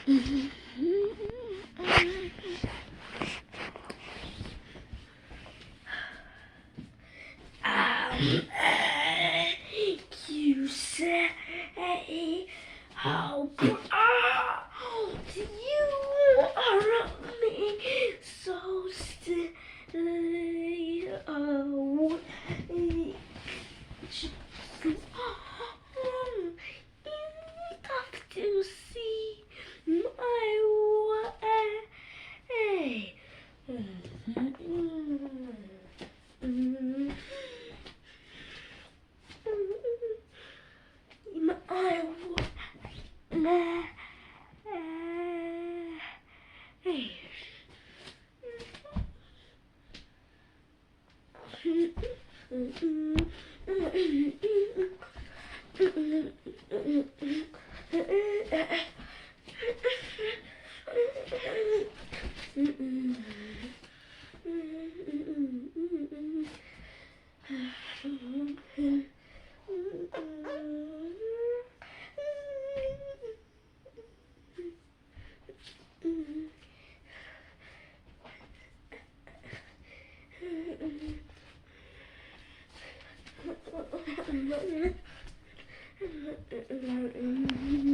You say how proud you are of me, so stay away. You have to see my way.